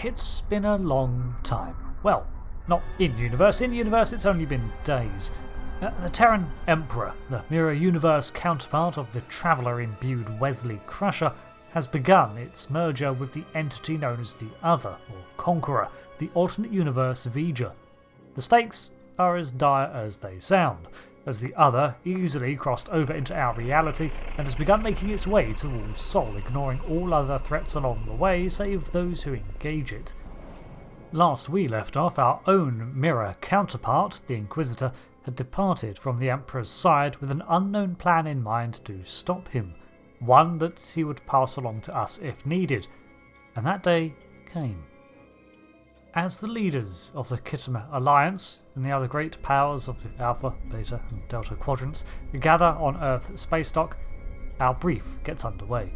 It's been a long time. Well, not in-universe. In-universe it's only been days. The Terran Emperor, the mirror universe counterpart of the Traveller-imbued Wesley Crusher, has begun its merger with the entity known as the Other, or Conqueror, the alternate universe Voyager. The stakes are as dire as they sound, as the Other easily crossed over into our reality and has begun making its way towards Sol, ignoring all other threats along the way save those who engage it. Last we left off, our own mirror counterpart, the Inquisitor, had departed from the Emperor's side with an unknown plan in mind to stop him, one that he would pass along to us if needed, and that day came. As the leaders of the Khitomer Alliance and the other great powers of the Alpha, Beta and Delta quadrants gather on Earth space dock, our brief gets underway.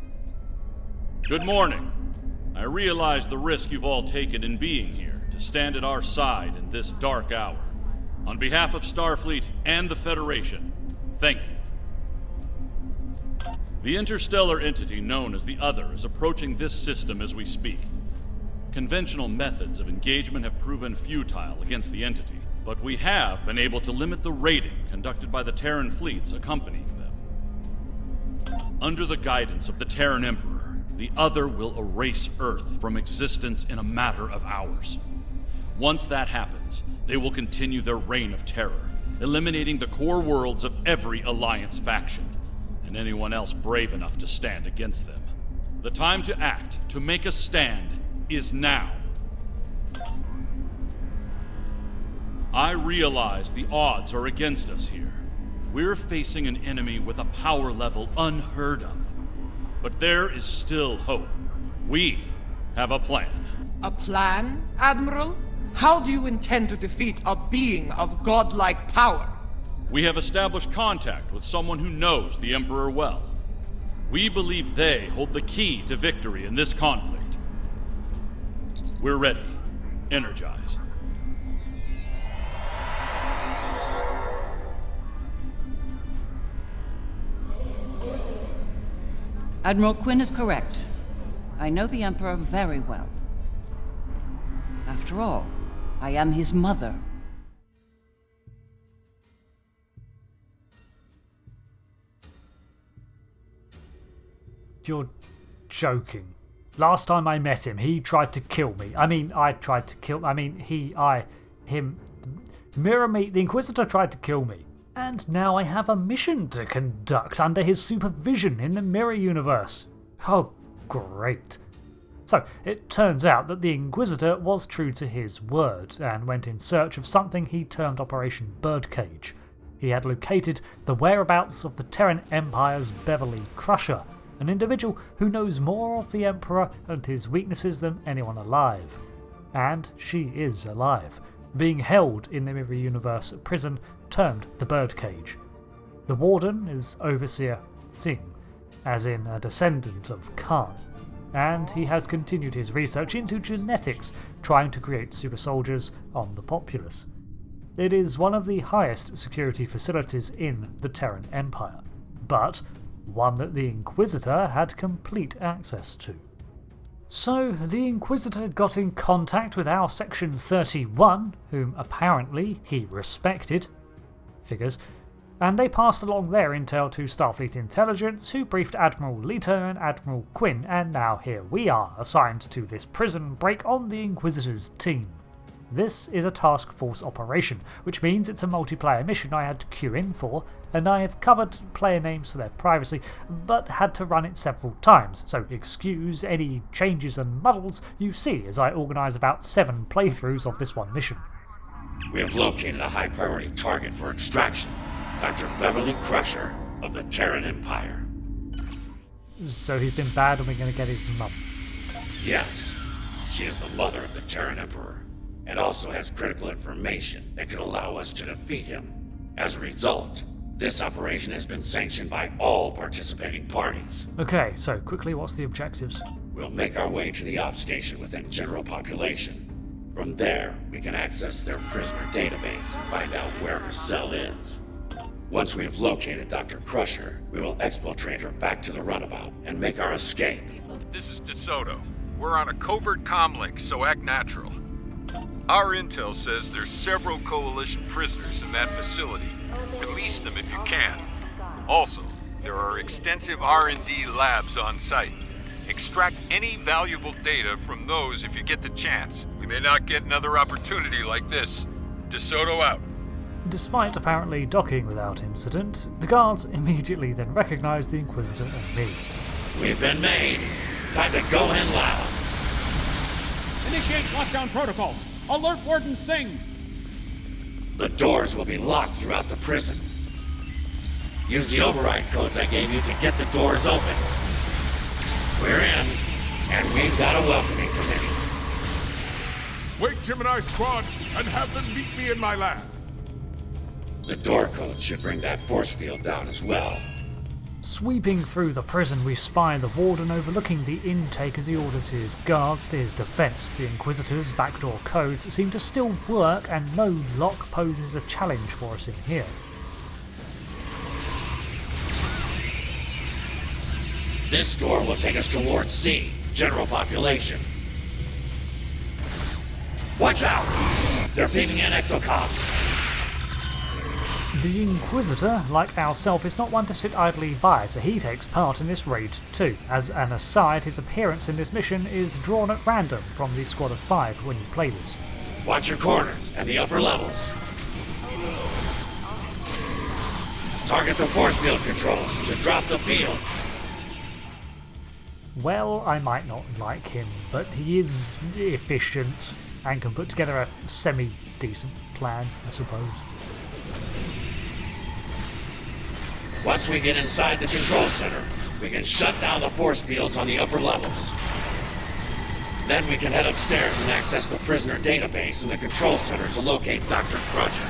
Good morning. I realize the risk you've all taken in being here to stand at our side in this dark hour. On behalf of Starfleet and the Federation, thank you. The interstellar entity known as the Other is approaching this system as we speak. Conventional methods of engagement have proven futile against the entity, but we have been able to limit the raiding conducted by the Terran fleets accompanying them. Under the guidance of the Terran Emperor, the Other will erase Earth from existence in a matter of hours. Once that happens, they will continue their reign of terror, eliminating the core worlds of every Alliance faction, and anyone else brave enough to stand against them. The time to act, to make a stand, is now. I realize the odds are against us here. We're facing an enemy with a power level unheard of. But there is still hope. We have a plan. A plan, Admiral? How do you intend to defeat a being of godlike power? We have established contact with someone who knows the Emperor well. We believe they hold the key to victory in this conflict. We're ready. Energize. Admiral Quinn is correct. I know the Emperor very well. After all, I am his mother. You're joking. Last time I met him, he tried to kill me. Him. Mirror me, the Inquisitor tried to kill me. And now I have a mission to conduct under his supervision in the Mirror Universe. Oh, great. So, it turns out that the Inquisitor was true to his word and went in search of something he termed Operation Birdcage. He had located the whereabouts of the Terran Empire's Beverly Crusher, an individual who knows more of the Emperor and his weaknesses than anyone alive. And she is alive, being held in the Mirror Universe prison termed the Birdcage. The Warden is Overseer Singh, as in a descendant of Khan, and he has continued his research into genetics, trying to create super soldiers on the populace. It is one of the highest security facilities in the Terran Empire, but one that the Inquisitor had complete access to. So the Inquisitor got in contact with our Section 31, whom apparently he respected, figures, and they passed along their intel to Starfleet Intelligence, who briefed Admiral Leto and Admiral Quinn, and now here we are, assigned to this prison break on the Inquisitor's team. This is a Taskforce operation, which means it's a multiplayer mission I had to queue in for, and I have covered player names for their privacy, but had to run it several times, so excuse any changes and muddles you see as I organise about 7 playthroughs of this one mission. We have located a high-priority target for extraction, Dr. Beverly Crusher of the Terran Empire. So he's been bad and we're going to get his mum. Yes, she is the mother of the Terran Emperor, and also has critical information that could allow us to defeat him. As a result, this operation has been sanctioned by all participating parties. Okay, so quickly, what's the objectives? We'll make our way to the op station within general population. From there, we can access their prisoner database and find out where her cell is. Once we have located Dr. Crusher, we will exfiltrate her back to the runabout and make our escape. This is DeSoto. We're on a covert comm link, so act natural. Our intel says there's several Coalition prisoners in that facility. Release them if you can. Also, there are extensive R&D labs on site. Extract any valuable data from those if you get the chance. We may not get another opportunity like this. DeSoto out. Despite apparently docking without incident, the guards immediately then recognize the Inquisitor and me. We've been made. Time to go in loud. Initiate lockdown protocols. Alert Warden Singh. The doors will be locked throughout the prison. Use the override codes I gave you to get the doors open. We're in, and we've got a welcoming committee. Wake Gemini Squad and have them meet me in my lab. The door codes should bring that force field down as well. Sweeping through the prison, we spy the warden overlooking the intake as he orders his guards to his defense. The Inquisitor's backdoor codes seem to still work, and no lock poses a challenge for us in here. This door will take us towards C, general population. Watch out! They're beaming in exocomms. The Inquisitor, like ourselves, is not one to sit idly by, so he takes part in this raid too. As an aside, his appearance in this mission is drawn at random from the squad of 5 when you play this. Watch your corners and the upper levels. Target the force field controls to drop the fields. Well, I might not like him, but he is efficient and can put together a semi-decent plan, I suppose. Once we get inside the control center, we can shut down the force fields on the upper levels. Then we can head upstairs and access the prisoner database in the control center to locate Dr. Crusher.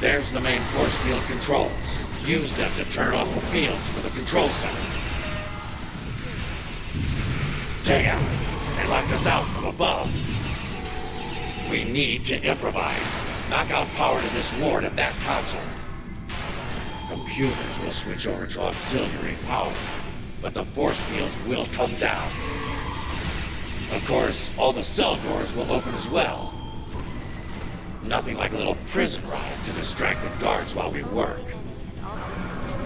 There's the main force field controls. Use them to turn off the fields for the control center. Damn! They locked us out from above. We need to improvise. Knock out power to this ward at that console. Computers will switch over to auxiliary power, but the force fields will come down. Of course, all the cell doors will open as well. Nothing like a little prison riot to distract the guards while we work.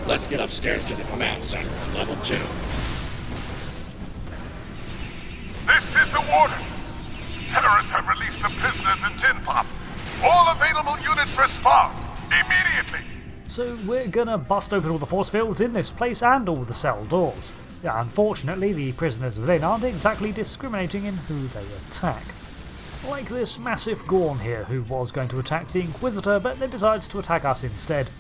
Let's get upstairs to the command center on level 2. This is the Warden. Terrorists have released the prisoners in Gin Pop. All available units respond immediately. So we're gonna bust open all the force fields in this place and all the cell doors. Yeah, unfortunately, the prisoners within aren't exactly discriminating in who they attack. Like this massive Gorn here, who was going to attack the Inquisitor, but then decides to attack us instead.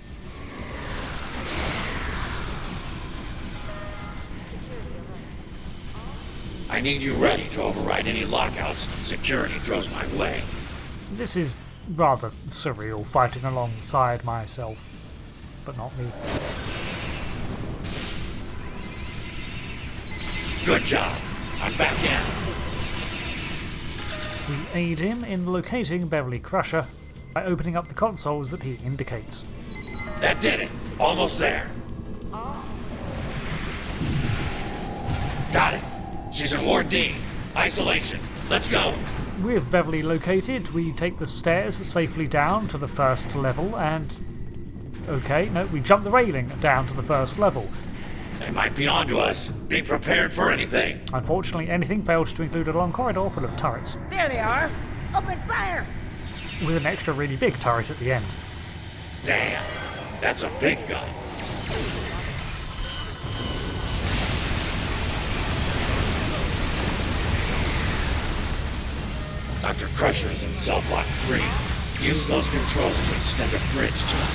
I need you ready to override any lockouts security throws my way. This is rather surreal, fighting alongside myself, but not me. Good job. I'm back in. We aid him in locating Beverly Crusher by opening up the consoles that he indicates. That did it. Almost there. Got it. She's in Ward D. Isolation. Let's go. With Beverly located, we take the stairs safely down to the first level and... okay, no, we jump the railing down to the first level. They might be onto us. Be prepared for anything. Unfortunately, anything fails to include a long corridor full of turrets. There they are! Open fire! With an extra really big turret at the end. Damn. That's a big gun. Dr. Crusher is in cell block 3. Use those controls to extend a bridge to it.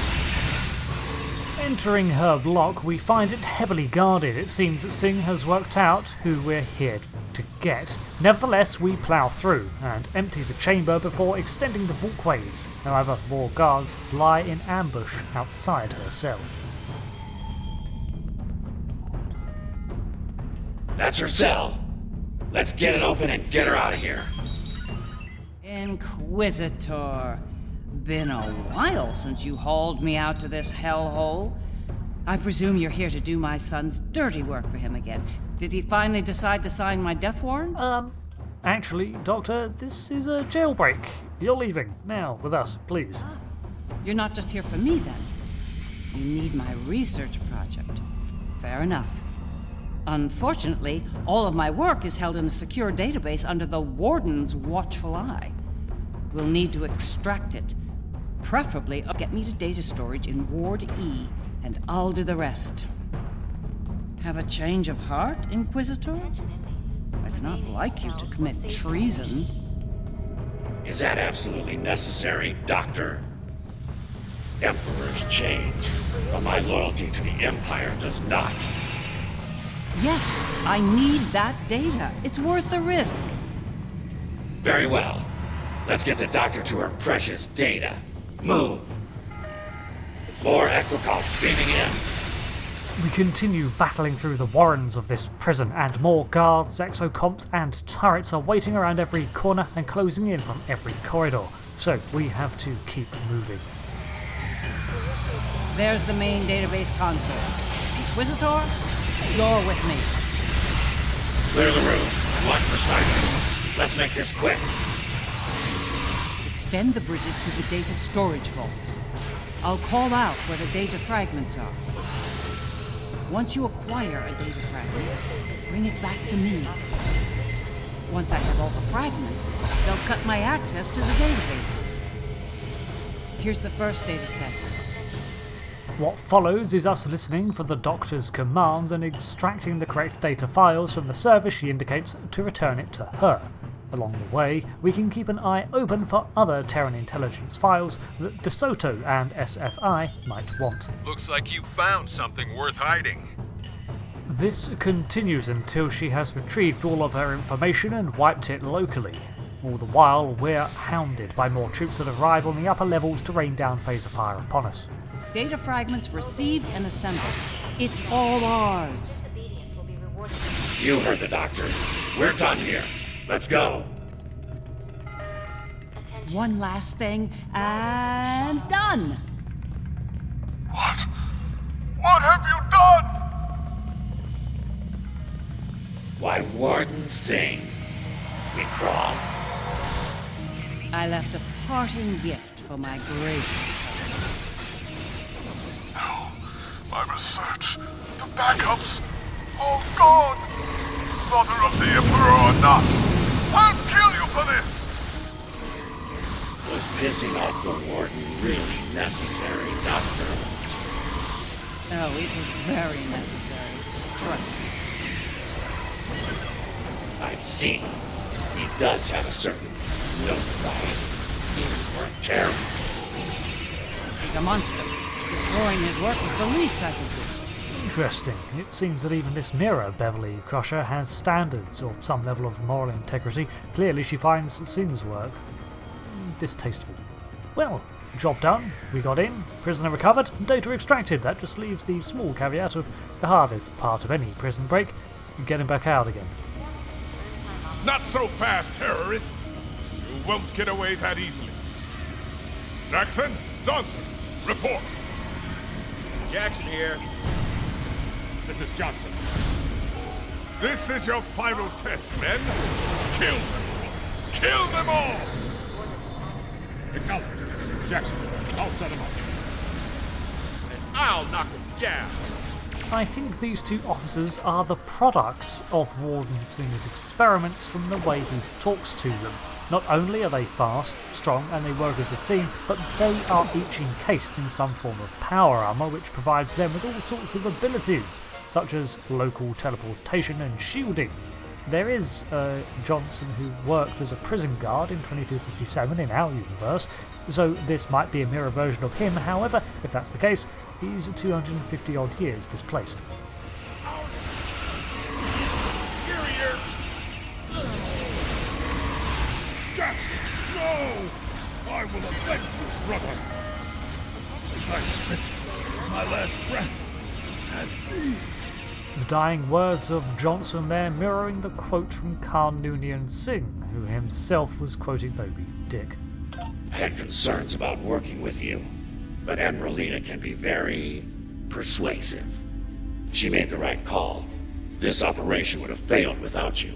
Entering her block, we find it heavily guarded. It seems that Singh has worked out who we're here to get. Nevertheless, we plough through and empty the chamber before extending the walkways. However, more guards lie in ambush outside her cell. That's her cell. Let's get it open and get her out of here. Inquisitor. Been a while since you hauled me out to this hellhole. I presume you're here to do my son's dirty work for him again. Did he finally decide to sign my death warrant? Actually, Doctor, this is a jailbreak. You're leaving now with us, please. You're not just here for me, then. You need my research project. Fair enough. Unfortunately, all of my work is held in a secure database under the Warden's watchful eye. We'll need to extract it. Preferably, get me to data storage in Ward E, and I'll do the rest. Have a change of heart, Inquisitor? It's not like you to commit treason. Is that absolutely necessary, Doctor? Emperors change, but my loyalty to the Empire does not. Yes, I need that data. It's worth the risk. Very well. Let's get the Doctor to her precious data. Move. More exocults beaming in. We continue battling through the warrens of this prison, and more guards, exocomps, and turrets are waiting around every corner and closing in from every corridor. So we have to keep moving. There's the main database console. Inquisitor, you're with me. Clear the room and watch for snipers. Let's make this quick. Extend the bridges to the data storage vaults. I'll call out where the data fragments are. Once you acquire a data fragment, bring it back to me. Once I have all the fragments, they'll cut my access to the databases. Here's the first data set. What follows is us listening for the Doctor's commands and extracting the correct data files from the server she indicates to return it to her. Along the way, we can keep an eye open for other Terran intelligence files that DeSoto and SFI might want. Looks like you found something worth hiding. This continues until she has retrieved all of her information and wiped it locally. All the while, we're hounded by more troops that arrive on the upper levels to rain down phaser fire upon us. Data fragments received and assembled. It's all ours. You heard the Doctor. We're done here. Let's go. One last thing, and done! What? What have you done? Why, Warden Singh. We cross. I left a parting gift for my gracious. No. My research, the backups, all gone. Mother of the Emperor or not, I'll kill you for this! Was pissing off the Warden really necessary, Doctor? Oh, it was very necessary. Trust me. I've seen him. He does have a certain notoriety, even for a terrorist. He's a monster. Destroying his work is the least I could do. Interesting. It seems that even this mirror, Beverly Crusher, has standards or some level of moral integrity. Clearly she finds Singh's work distasteful. Well, job done. We got in, prisoner recovered, data extracted. That just leaves the small caveat of the hardest part of any prison break, getting back out again. Not so fast, terrorists! You won't get away that easily. Jackson, Johnson, report! Jackson here. This is Johnson. This is your final test, men. Kill them! Kill them all! Acknowledged. Jackson, I'll set him up. And I'll knock him down. I think these two officers are the product of Warden Singh's experiments from the way he talks to them. Not only are they fast, strong, and they work as a team, but they are each encased in some form of power armor which provides them with all sorts of abilities, such as local teleportation and shielding. There is Johnson who worked as a prison guard in 2257 in our universe, so this might be a mirror version of him. However, if that's the case, he's 250 odd years displaced. Jackson, no! I will avenge you, brother. I spit my last breath at thee. The dying words of Johnson there mirroring the quote from Karnoonian Singh, who himself was quoting Moby Dick. I had concerns about working with you, but Emeraldina can be very persuasive. She made the right call. This operation would have failed without you.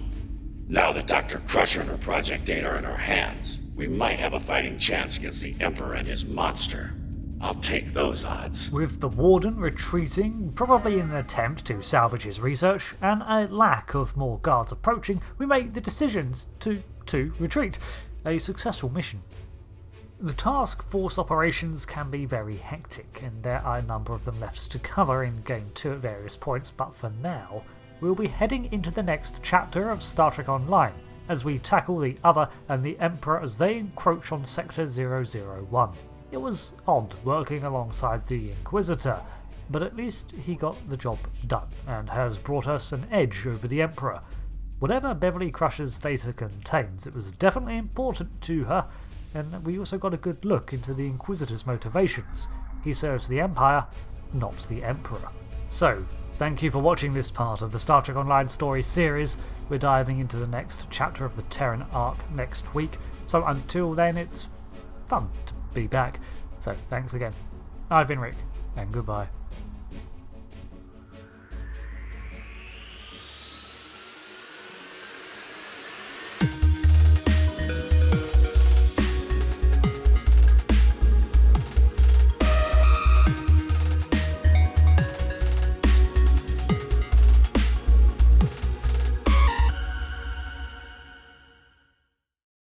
Now that Dr. Crusher and her project data are in our hands, we might have a fighting chance against the Emperor and his monster. I'll take those odds. With the Warden retreating, probably in an attempt to salvage his research, and a lack of more guards approaching, we make the decisions to retreat. A successful mission. The task force operations can be very hectic, and there are a number of them left to cover in Game 2 at various points, but for now, we'll be heading into the next chapter of Star Trek Online, as we tackle the Other and the Emperor as they encroach on Sector 001. It was odd working alongside the Inquisitor, but at least he got the job done, and has brought us an edge over the Emperor. Whatever Beverly Crusher's data contains, it was definitely important to her, and we also got a good look into the Inquisitor's motivations. He serves the Empire, not the Emperor. So, thank you for watching this part of the Star Trek Online story series. We're diving into the next chapter of the Terran arc next week, so until then it's fun to be back. So thanks again. I've been Rick, and goodbye.